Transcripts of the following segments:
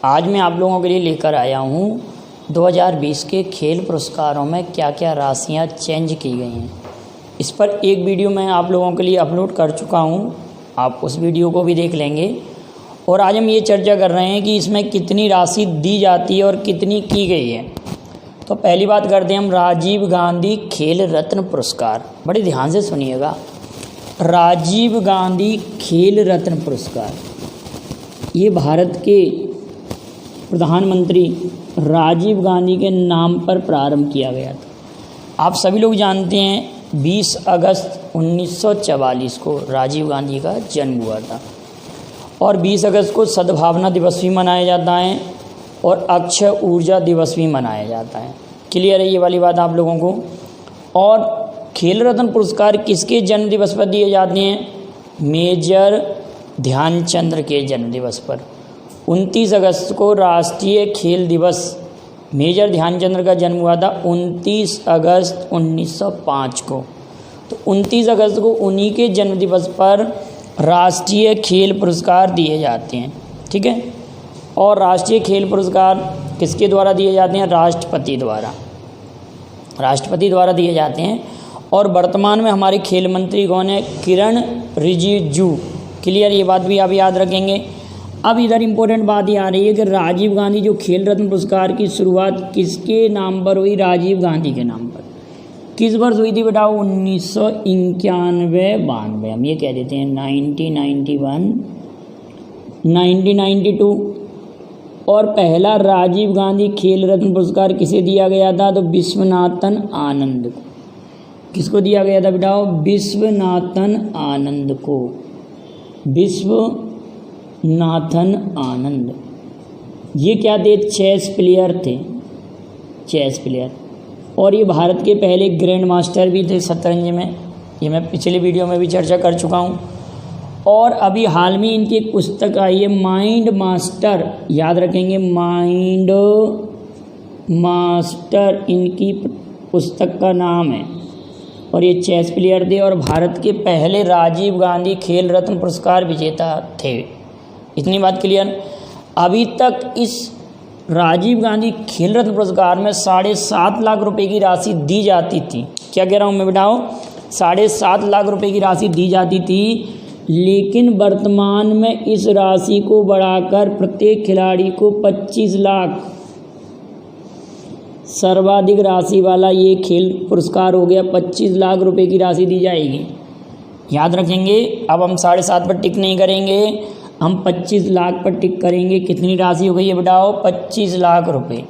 आज मैं आप लोगों के लिए लेकर आया हूँ 2020 के खेल पुरस्कारों में क्या क्या राशियाँ चेंज की गई हैं। इस पर एक वीडियो मैं आप लोगों के लिए अपलोड कर चुका हूँ, आप उस वीडियो को भी देख लेंगे। और आज हम ये चर्चा कर रहे हैं कि इसमें कितनी राशि दी जाती है और कितनी की गई है। तो पहली बात करते हैं हम राजीव गांधी खेल रत्न पुरस्कार। बड़े ध्यान से सुनिएगा, राजीव गांधी खेल रत्न पुरस्कार ये भारत के प्रधानमंत्री राजीव गांधी के नाम पर प्रारंभ किया गया था। आप सभी लोग जानते हैं 20 अगस्त 1944 को राजीव गांधी का जन्म हुआ था और 20 अगस्त को सद्भावना दिवस भी मनाया जाता है और अक्षय ऊर्जा दिवस भी मनाया जाता है। क्लियर है ये वाली बात आप लोगों को। और खेल रत्न पुरस्कार किसके जन्म दिवस पर दिए जाते हैं? मेजर ध्यानचंद के जन्म दिवस पर। 29 अगस्त को राष्ट्रीय खेल दिवस, मेजर ध्यानचंद का जन्म हुआ था 29 अगस्त 1905 को। तो 29 अगस्त को उन्हीं के जन्म दिवस पर राष्ट्रीय खेल पुरस्कार दिए जाते हैं, ठीक है। और राष्ट्रीय खेल पुरस्कार किसके द्वारा दिए जाते हैं? राष्ट्रपति द्वारा दिए जाते हैं। और वर्तमान में हमारे खेल मंत्री कौन है? किरण रिजिजू। क्लियर, ये बात भी आप याद रखेंगे। अब इधर इम्पोर्टेंट बात ये आ रही है कि राजीव गांधी जो खेल रत्न पुरस्कार की शुरुआत किसके नाम पर हुई? राजीव गांधी के नाम पर। किस वर्ष हुई थी बेटा? 1991-92। हम ये कह देते हैं 1991, 1992। और पहला राजीव गांधी खेल रत्न पुरस्कार किसे दिया गया था? तो विश्वनाथन आनंद को। किसको दिया गया था बेटा? विश्वनाथन आनंद को। विश्वनाथन आनंद ये क्या थे? चेस प्लेयर थे, चेस प्लेयर। और ये भारत के पहले ग्रैंड मास्टर भी थे शतरंज में। ये मैं पिछले वीडियो में भी चर्चा कर चुका हूँ। और अभी हाल में इनकी एक पुस्तक आई है माइंड मास्टर, याद रखेंगे माइंड मास्टर इनकी पुस्तक का नाम है। और ये चेस प्लेयर थे और भारत के पहले राजीव गांधी खेल रत्न पुरस्कार विजेता थे। इतनी बात क्लियर। अभी तक इस राजीव गांधी खेल रत्न पुरस्कार में 7.5 लाख रुपए की राशि दी जाती थी। क्या कह रहा हूँ मैं बेटाओ? 7.5 लाख रुपए की राशि दी जाती थी, लेकिन वर्तमान में इस राशि को बढ़ाकर प्रत्येक खिलाड़ी को 25 लाख, सर्वाधिक राशि वाला ये खेल पुरस्कार हो गया। 25 लाख रुपए की राशि दी जाएगी, याद रखेंगे। अब हम 7.5 पर टिक नहीं करेंगे, हम 25 लाख पर टिक करेंगे। कितनी राशि हो गई है बताओ? 25 लाख रुपए।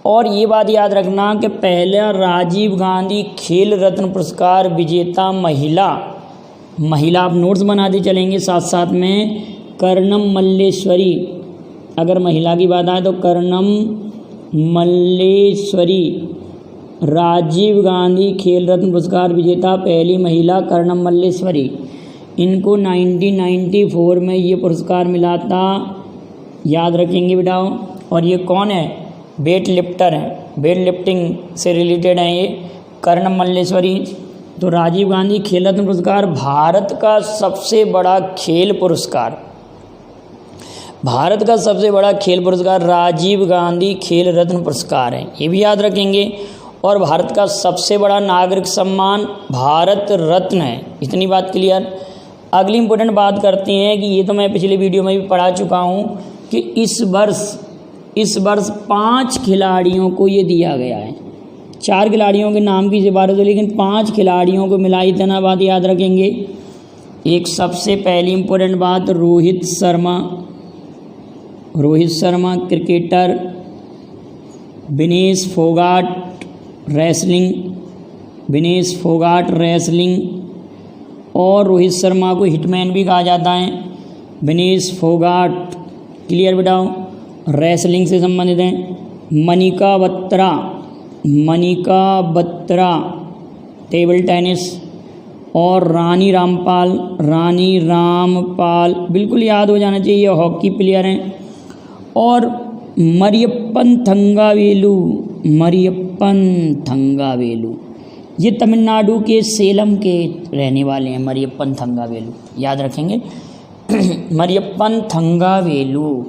और ये बात याद रखना कि पहला राजीव गांधी खेल रत्न पुरस्कार विजेता महिला आप नोट्स बनाते चलेंगे साथ साथ में, कर्णम मल्लेश्वरी। अगर महिला की बात आए तो कर्णम मल्लेश्वरी, राजीव गांधी खेल रत्न पुरस्कार विजेता पहली महिला कर्णम मल्लेश्वरी। इनको 1994 में ये पुरस्कार मिला था, याद रखेंगे बेटाओ। और ये कौन है? वेट लिफ्टर हैं, वेट लिफ्टिंग से रिलेटेड हैं ये कर्णम मल्लेश्वरी। तो राजीव गांधी खेल रत्न पुरस्कार भारत का सबसे बड़ा खेल पुरस्कार, भारत का सबसे बड़ा खेल पुरस्कार राजीव गांधी खेल रत्न पुरस्कार है, ये भी याद रखेंगे। और भारत का सबसे बड़ा नागरिक सम्मान भारत रत्न है। इतनी बात क्लियर। अगली इम्पोर्टेंट बात करते हैं कि ये तो मैं पिछले वीडियो में भी पढ़ा चुका हूँ कि इस वर्ष 5 खिलाड़ियों को ये दिया गया है। 4 खिलाड़ियों के नाम की सिफारिश हो, लेकिन 5 खिलाड़ियों को मिला। इतना बात याद रखेंगे। एक सबसे पहली इम्पोर्टेंट बात, रोहित शर्मा क्रिकेटर, विनेश फोगाट रेसलिंग, और रोहित शर्मा को हिटमैन भी कहा जाता है। विनेश फोगाट, क्लियर बेटाओ, रेसलिंग से संबंधित हैं। मनिका बत्रा टेबल टेनिस, और रानी रामपाल बिल्कुल याद हो जाना चाहिए, हॉकी प्लेयर हैं। और मरियप्पन थंगावेलू ये तमिलनाडु के सेलम के रहने वाले हैं। मरियप्पन थंगावेलू याद रखेंगे। मरियप्पन थंगावेलू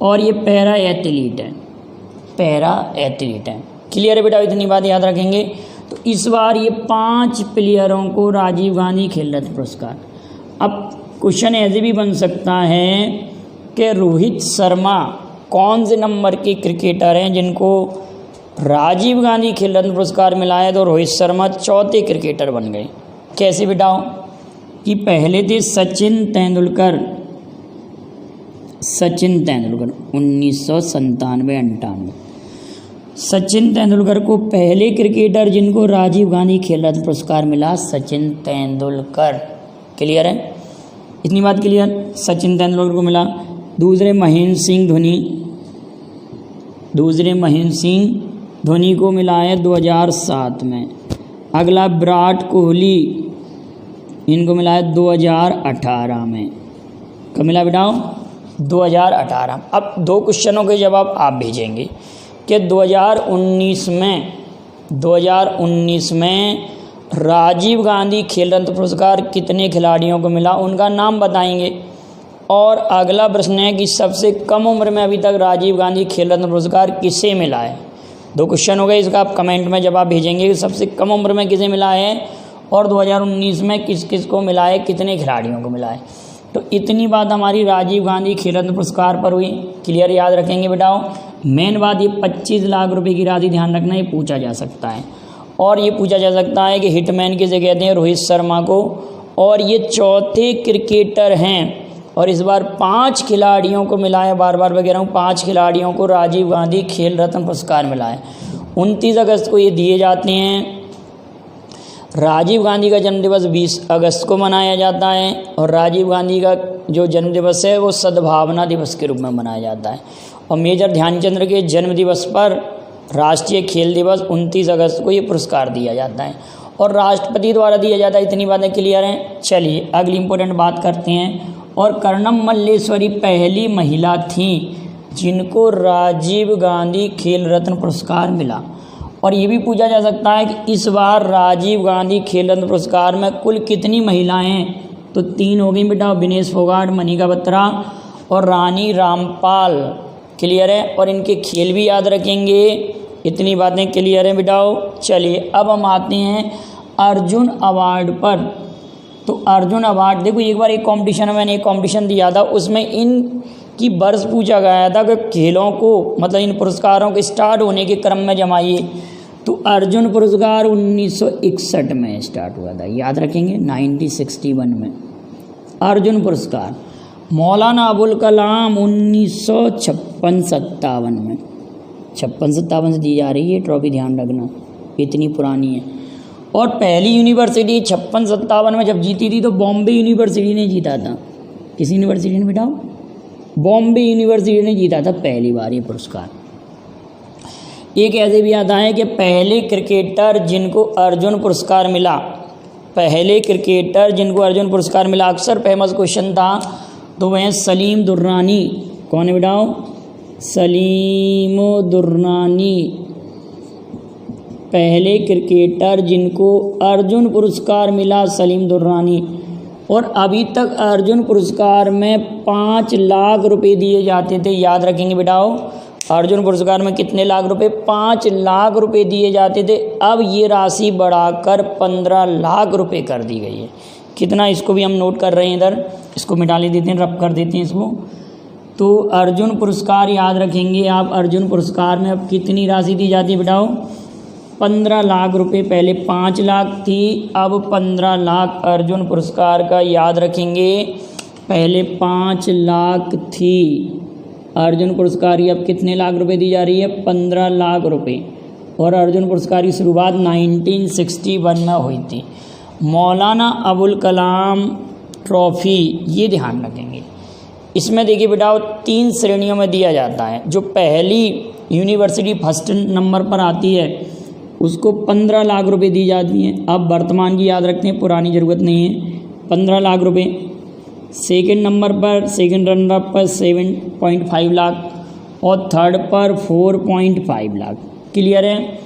और ये पैरा एथलीट है, पैरा एथलीट है। क्लियर है बेटा, इतनी बात याद रखेंगे। तो इस बार ये 5 प्लेयरों को राजीव गांधी खेल रत्न पुरस्कार। अब क्वेश्चन ऐसे भी बन सकता है कि रोहित शर्मा कौन से नंबर के क्रिकेटर हैं जिनको राजीव गांधी खेल रत्न पुरस्कार मिला है, तो रोहित शर्मा चौथे क्रिकेटर बन गए। कैसे बेटाओ कि पहले थे सचिन तेंदुलकर 1997-98। सचिन तेंदुलकर को पहले क्रिकेटर जिनको राजीव गांधी खेल रत्न पुरस्कार मिला, सचिन तेंदुलकर। क्लियर है, इतनी बात क्लियर, सचिन तेंदुलकर को मिला। दूसरे महेंद्र सिंह धोनी को मिला है 2007 में। अगला विराट कोहली, इनको मिला है 2018 में। कब मिला बेटाओ? 2018। अब 2 क्वेश्चनों के जवाब आप भेजेंगे कि 2019 में राजीव गांधी खेल रत्न पुरस्कार कितने खिलाड़ियों को मिला, उनका नाम बताएंगे। और अगला प्रश्न है कि सबसे कम उम्र में अभी तक राजीव गांधी खेल रत्न पुरस्कार किसे मिला है। 2 क्वेश्चन हो गए, इसका आप कमेंट में जवाब भेजेंगे कि सबसे कम उम्र में किसे मिला है और 2019 में किस किस को मिला है, कितने खिलाड़ियों को मिला है। तो इतनी बात हमारी राजीव गांधी खेल रत्न पुरस्कार पर हुई। क्लियर, याद रखेंगे बेटाओ। मेन बात ये 25 लाख रुपए की राशि ध्यान रखना, ये पूछा जा सकता है। और ये पूछा जा सकता है कि हिटमैन किसे कहते हैं, रोहित शर्मा को। और ये चौथे क्रिकेटर हैं और इस बार 5 खिलाड़ियों को मिला है। बार बार मैं कह रहा हूँ 5 खिलाड़ियों को राजीव गांधी खेल रत्न पुरस्कार मिला है। 29 अगस्त को ये दिए जाते हैं। राजीव गांधी का जन्मदिवस 20 अगस्त को मनाया जाता है और राजीव गांधी का जो जन्मदिवस है वो सद्भावना दिवस के रूप में मनाया जाता है। और मेजर ध्यानचंद्र के जन्मदिवस पर राष्ट्रीय खेल दिवस 29 अगस्त को ये पुरस्कार दिया जाता है और राष्ट्रपति द्वारा दिया जाता है। इतनी बातें क्लियर हैं। चलिए अगली इंपॉर्टेंट बात करते हैं। और कर्णम मल्लेश्वरी पहली महिला थीं जिनको राजीव गांधी खेल रत्न पुरस्कार मिला। और ये भी पूछा जा सकता है कि इस बार राजीव गांधी खेल रत्न पुरस्कार में कुल कितनी महिलाएं हैं, तो 3 हो गई बेटा, विनेश फोगाट, मनिका बत्रा और रानी रामपाल। क्लियर है, और इनके खेल भी याद रखेंगे। इतनी बातें क्लियर है बेटाओ। चलिए अब हम आते हैं अर्जुन अवार्ड पर। तो अर्जुन अवार्ड देखो, एक बार एक कंपटीशन में मैंने एक कंपटीशन दिया था, उसमें इन की वर्ष पूछा गया था कि खेलों को मतलब इन पुरस्कारों के स्टार्ट होने के क्रम में जमाइए। तो अर्जुन पुरस्कार 1961 में स्टार्ट हुआ था, याद रखेंगे 1961 में अर्जुन पुरस्कार। मौलाना अबुल कलाम 1956-57 में, 56-57 से दी जा रही है ट्रॉफी, ध्यान रखना इतनी पुरानी है। और पहली यूनिवर्सिटी 56-57 में जब जीती थी तो बॉम्बे यूनिवर्सिटी ने जीता था। किस यूनिवर्सिटी ने बेटा? बॉम्बे यूनिवर्सिटी ने जीता था पहली बार ये पुरस्कार। एक ऐसे भी आता है कि पहले क्रिकेटर जिनको अर्जुन पुरस्कार मिला, पहले क्रिकेटर जिनको अर्जुन पुरस्कार मिला, अक्सर फेमस क्वेश्चन था, तो वह सलीम दुर्रानी। कौन है बेटाओ? सलीम दुर्रानी, पहले क्रिकेटर जिनको अर्जुन पुरस्कार मिला, सलीम दुर्रानी। और अभी तक अर्जुन पुरस्कार में 5 लाख रुपए दिए जाते थे, याद रखेंगे बेटाओ। अर्जुन पुरस्कार में कितने लाख रुपए? 5 लाख रुपए दिए जाते थे। अब ये राशि बढ़ाकर 15 लाख रुपए कर दी गई है। कितना, इसको भी हम नोट कर रहे हैं इधर, इसको मिटा ले देते हैं, रब कर देते हैं इसको। तो अर्जुन पुरस्कार याद रखेंगे आप, अर्जुन पुरस्कार में अब कितनी राशि दी जाती है बेटाओ? 15 लाख रुपए। पहले 5 लाख थी, अब 15 लाख अर्जुन पुरस्कार का, याद रखेंगे। पहले 5 लाख थी अर्जुन पुरस्कार की, अब कितने लाख रुपए दी जा रही है? 15 लाख रुपए। और अर्जुन पुरस्कार की शुरुआत 1961 में हुई थी। मौलाना अबुल कलाम ट्रॉफ़ी, ये ध्यान रखेंगे। इसमें देखिए बेटा 3 श्रेणियों में दिया जाता है। जो पहली यूनिवर्सिटी फर्स्ट नंबर पर आती है उसको 15 लाख रुपए दी जाती हैं। अब वर्तमान की याद रखते हैं, पुरानी ज़रूरत नहीं है। 15 लाख रुपए। सेकंड नंबर पर, सेकंड रनर अप पर 7.5 लाख और थर्ड पर 4.5 लाख। क्लियर है?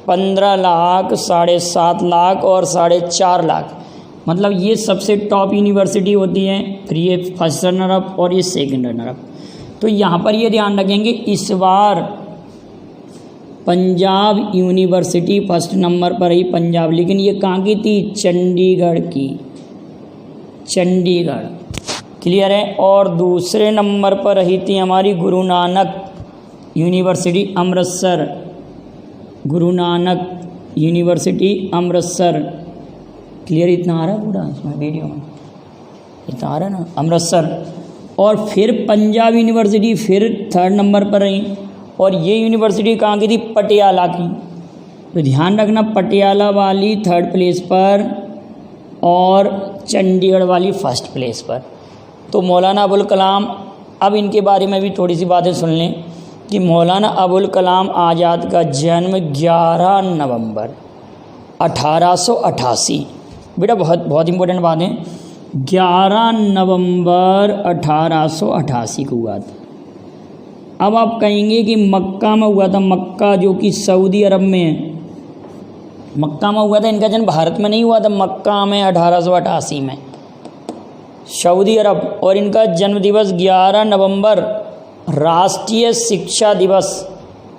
15 लाख, 7.5 लाख और 4.5 लाख, मतलब ये सबसे टॉप यूनिवर्सिटी होती है। फिर ये फर्स्ट रनर अप और ये सेकंड रनर अप। तो यहाँ पर ये ध्यान रखेंगे इस बार पंजाब यूनिवर्सिटी फर्स्ट नंबर पर रही पंजाब, लेकिन ये कहाँ की थी? चंडीगढ़ की, चंडीगढ़। क्लियर है। और दूसरे नंबर पर रही थी हमारी Guru Nanak university Amritsar, Guru Nanak university Amritsar. Clear, इतना आ रहा है पूरा इसमें वीडियो में, इतना आ रहा है ना, अमृतसर। और फिर पंजाब यूनिवर्सिटी फिर थर्ड नंबर पर रही, और ये यूनिवर्सिटी कहाँ की थी? पटियाला की। तो ध्यान रखना, पटियाला वाली थर्ड प्लेस पर और चंडीगढ़ वाली फर्स्ट प्लेस पर। तो मौलाना अबुल कलाम, अब इनके बारे में भी थोड़ी सी बातें सुन लें कि मौलाना अबुल कलाम आज़ाद का जन्म 11 नवंबर 1888, बेटा बहुत बहुत इंपॉर्टेंट बात है, 11 नवंबर 1888 को हुआ था। अब आप कहेंगे कि मक्का में हुआ था, मक्का जो कि सऊदी अरब में है, मक्का में हुआ था। इनका जन्म भारत में नहीं हुआ था, मक्का में 1888 में, सऊदी अरब। और इनका जन्म दिवस 11 नवंबर राष्ट्रीय शिक्षा दिवस,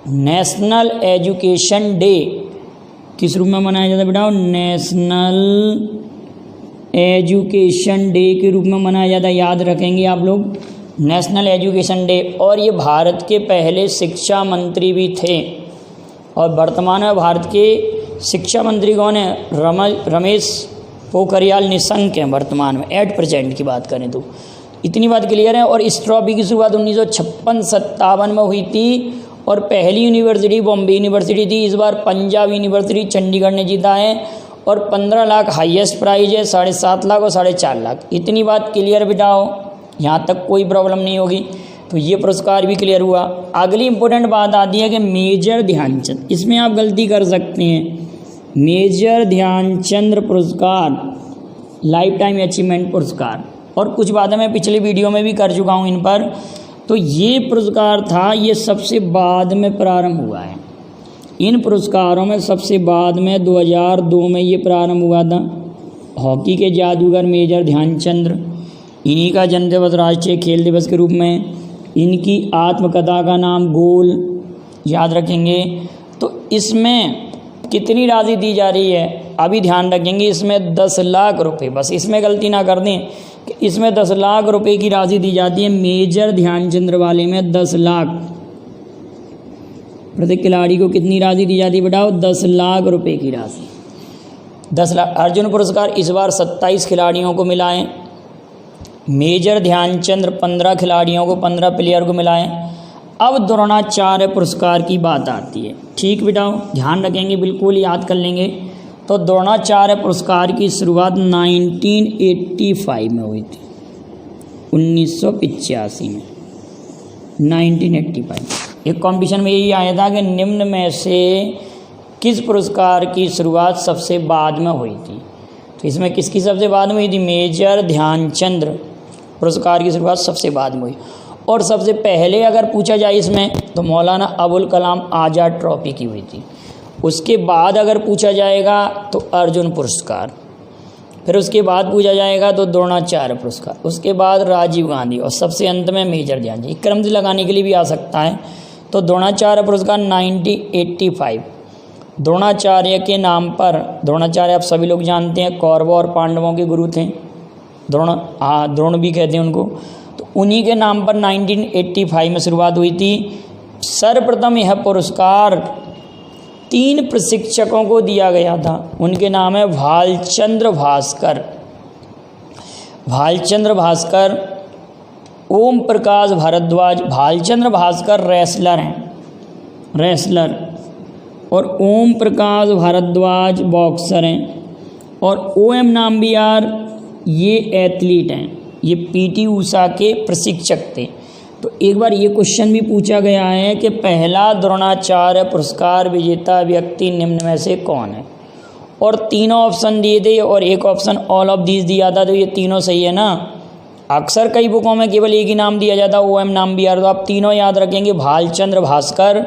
नेशनल एजुकेशन डे किस रूप में मनाया जाता है बेटा? नेशनल एजुकेशन डे के रूप में मनाया जाता है, याद रखेंगे आप लोग, नेशनल एजुकेशन डे। और ये भारत के पहले शिक्षा मंत्री भी थे, और वर्तमान में भारत के शिक्षा मंत्री कौन है? रमेश पोखरियाल निशंक हैं वर्तमान में, एट प्रेजेंट की बात करें तो। इतनी बात क्लियर है। और इस ट्रॉफी की शुरुआत 1956-57 में हुई थी, और पहली यूनिवर्सिटी बॉम्बे यूनिवर्सिटी थी। इस बार पंजाब यूनिवर्सिटी चंडीगढ़ ने जीता है, और 15 लाख हाईएस्ट प्राइज है, 7.5 लाख और 4.5 लाख। इतनी बात क्लियर बिठाओ, यहाँ तक कोई प्रॉब्लम नहीं होगी। तो ये पुरस्कार भी क्लियर हुआ। अगली इंपॉर्टेंट बात आती है कि मेजर ध्यानचंद, इसमें आप गलती कर सकते हैं। मेजर ध्यानचंद पुरस्कार, लाइफ टाइम अचीवमेंट पुरस्कार, और कुछ बातें मैं पिछले वीडियो में भी कर चुका हूँ इन पर। तो ये पुरस्कार था, ये सबसे बाद में प्रारंभ हुआ है। इन पुरस्कारों में सबसे बाद में 2002 में ये प्रारंभ हुआ था। हॉकी के जादूगर मेजर ध्यानचंद, इन्हीं का जन्मदिवस राष्ट्रीय खेल दिवस के रूप में। इनकी आत्मकथा का नाम गोल, याद रखेंगे। तो इसमें कितनी राशि दी जा रही है? अभी ध्यान रखेंगे, इसमें 10 लाख रुपए, बस इसमें गलती ना कर दें कि इसमें 10 लाख रुपए की राशि दी जाती है। मेजर ध्यानचंद वाले में 10 लाख, प्रत्येक खिलाड़ी को कितनी राशि दी जाती है बताओ? 10 लाख रुपए की राशि, 10 लाख। अर्जुन पुरस्कार इस बार 27 खिलाड़ियों को मिला है। मेजर ध्यानचंद 15 खिलाड़ियों को, 15 प्लेयर को मिला है। अब द्रोणाचार्य पुरस्कार की बात आती है, ठीक बेटाओ, ध्यान रखेंगे, बिल्कुल याद कर लेंगे। तो द्रोणाचार्य पुरस्कार की शुरुआत 1985 में हुई थी, 1985 में, 1985। एक कॉम्पिटिशन में यही आया था कि निम्न में से किस पुरस्कार की शुरुआत सबसे बाद में हुई थी? तो इसमें किसकी सबसे बाद में हुई थी? मेजर ध्यानचंद पुरस्कार की शुरुआत सबसे बाद में हुई। और सबसे पहले अगर पूछा जाए इसमें, तो मौलाना अबुल कलाम आज़ाद ट्रॉफी की हुई थी। उसके बाद अगर पूछा जाएगा तो अर्जुन पुरस्कार, फिर उसके बाद पूछा जाएगा तो द्रोणाचार्य पुरस्कार, उसके बाद राजीव गांधी, और सबसे अंत में मेजर ध्यानचंद। एक क्रम से लगाने के लिए भी आ सकता है। तो द्रोणाचार्य पुरस्कार 1985, द्रोणाचार्य के नाम पर, द्रोणाचार्य आप सभी लोग जानते हैं कौरवों और पांडवों के गुरु थे, द्रोण भी कहते हैं उनको। तो उन्हीं के नाम पर 1985 में शुरुआत हुई थी। सर्वप्रथम यह पुरस्कार 3 प्रशिक्षकों को दिया गया था। उनके नाम है भालचंद्र भास्कर, भालचंद्र भास्कर, ओम प्रकाश भारद्वाज। भालचंद्र भास्कर रेसलर हैं, रेसलर, और ओम प्रकाश भारद्वाज बॉक्सर हैं, और OM नाम्बियार ये एथलीट हैं, ये PT ऊषा के प्रशिक्षक थे। तो एक बार ये क्वेश्चन भी पूछा गया है कि पहला द्रोणाचार्य पुरस्कार विजेता व्यक्ति निम्न में से कौन है? और तीनों ऑप्शन दिए थे और एक ऑप्शन ऑल ऑफ दीज दिया था। तो ये तीनों सही है ना? अक्सर कई बुकों में केवल एक ही नाम दिया जाता है, OM नाम्बियार। तो आप तीनों याद रखेंगे, भालचंद्र भास्कर,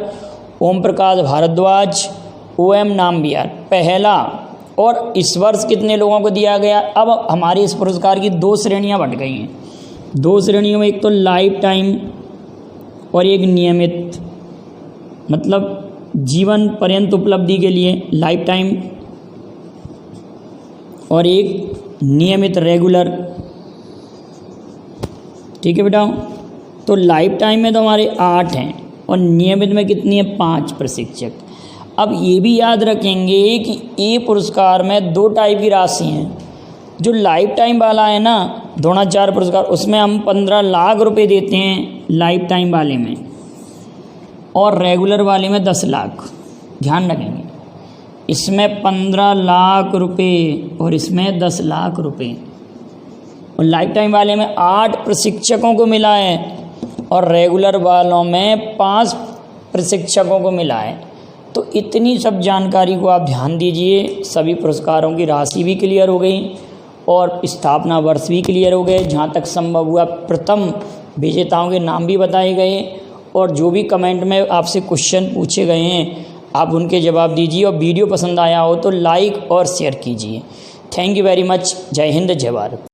ओम प्रकाश भारद्वाज, OM नाम्बियार पहला। और इस वर्ष कितने लोगों को दिया गया? अब हमारे इस पुरस्कार की 2 श्रेणियां बट गई हैं। 2 श्रेणियों में, एक तो लाइफ टाइम और एक नियमित मतलब जीवन पर्यंत उपलब्धि के लिए लाइफ टाइम, और एक नियमित रेगुलर। ठीक है बेटा, तो लाइफ टाइम में तो हमारे 8 हैं और नियमित में कितनी है 5 प्रशिक्षक। अब ये भी याद रखेंगे कि ये पुरस्कार में 2 टाइप की राशि हैं। जो लाइफ टाइम वाला है ना द्रोणाचार्य पुरस्कार, उसमें हम 15 लाख रुपए देते हैं लाइफ टाइम वाले में, और रेगुलर वाले में 10 लाख। ध्यान रखेंगे, इसमें 15 लाख रुपए और इसमें 10 लाख रुपए। और लाइफ टाइम वाले में 8 प्रशिक्षकों को मिला है और रेगुलर वालों में 5 प्रशिक्षकों को मिला है। तो इतनी सब जानकारी को आप ध्यान दीजिए। सभी पुरस्कारों की राशि भी क्लियर हो गई और स्थापना वर्ष भी क्लियर हो गए। जहाँ तक संभव हुआ प्रथम विजेताओं के नाम भी बताए गए, और जो भी कमेंट में आपसे क्वेश्चन पूछे गए हैं आप उनके जवाब दीजिए। और वीडियो पसंद आया हो तो लाइक और शेयर कीजिए। Thank you very much. जय हिंद, जय भारत।